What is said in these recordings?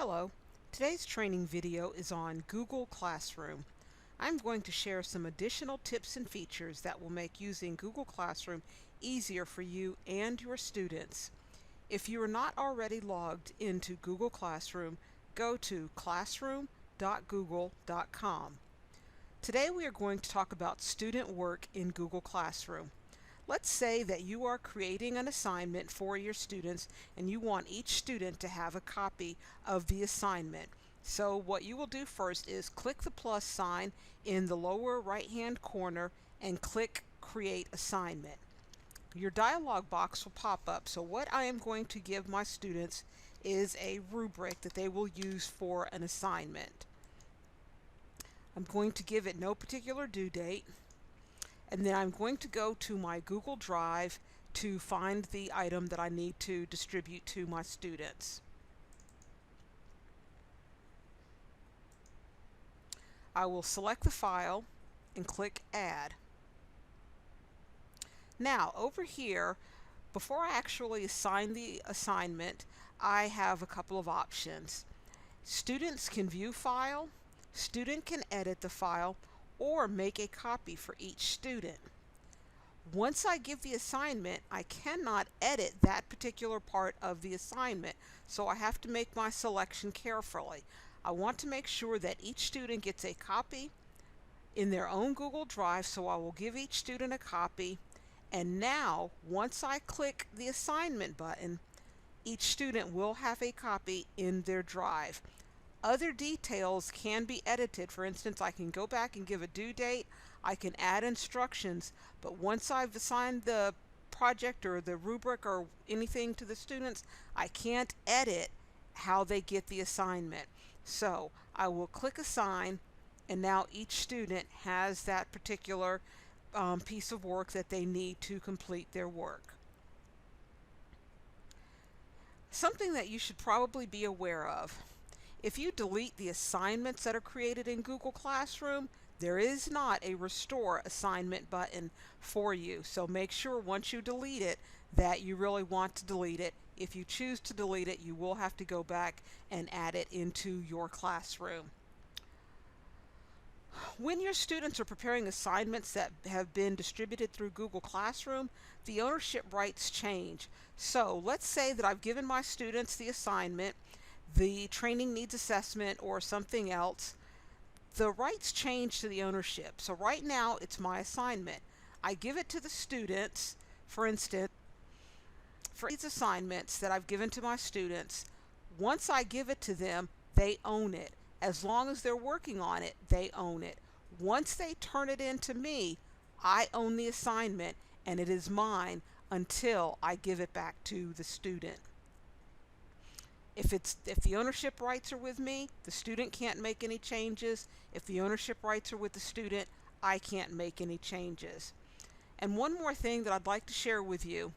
Hello. Today's training video is on Google Classroom. I'm going to share some additional tips and features that will make using Google Classroom easier for you and your students. If you are not already logged into Google Classroom, go to classroom.google.com. Today we are going to talk about student work in Google Classroom. Let's say that you are creating an assignment for your students and you want each student to have a copy of the assignment. So what you will do first is click the plus sign in the lower right hand corner and click Create Assignment. Your dialog box will pop up. So what I am going to give my students is a rubric that they will use for an assignment. I'm going to give it no particular due date. And then I'm going to go to my Google Drive to find the item that I need to distribute to my students. I will select the file and click Add. Now over here, before I actually assign the assignment, I have a couple of options. Students can view file, student can edit the file, or make a copy for each student. Once I give the assignment, I cannot edit that particular part of the assignment, so I have to make my selection carefully. I want to make sure that each student gets a copy in their own Google Drive, so I will give each student a copy. And now, once I click the assignment button, each student will have a copy in their drive. Other details can be edited. For instance, I can go back and give a due date, I can add instructions, but once I've assigned the project or the rubric or anything to the students, I can't edit how they get the assignment. So I will click Assign, and now each student has that particular piece of work that they need to complete their work. Something that you should probably be aware of: if you delete the assignments that are created in Google Classroom, there is not a Restore Assignment button for you. So make sure once you delete it that you really want to delete it. If you choose to delete it, you will have to go back and add it into your classroom. When your students are preparing assignments that have been distributed through Google Classroom, the ownership rights change. So let's say that I've given my students the assignment, the training needs assessment, or something else. The rights change to the ownership. So right now it's my assignment. I give it to the students. For instance, for these assignments that I've given to my students, once I give it to them, they own it. As long as they're working on it, they own it. Once they turn it in to me, I own the assignment and it is mine until I give it back to the student. If the ownership rights are with me, the student can't make any changes. If the ownership rights are with the student, I can't make any changes. And one more thing that I'd like to share with you: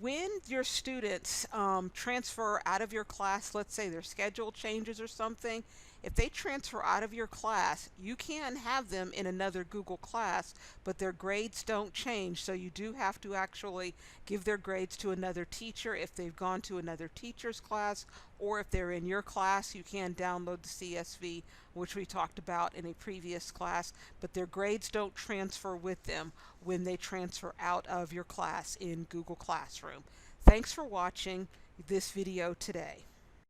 when your students transfer out of your class, let's say their schedule changes or something, if they transfer out of your class, you can have them in another Google class, but their grades don't change. So you do have to actually give their grades to another teacher if they've gone to another teacher's class, or if they're in your class, you can download the CSV, which we talked about in a previous class, but their grades don't transfer with them when they transfer out of your class in Google Classroom. Thanks for watching this video today.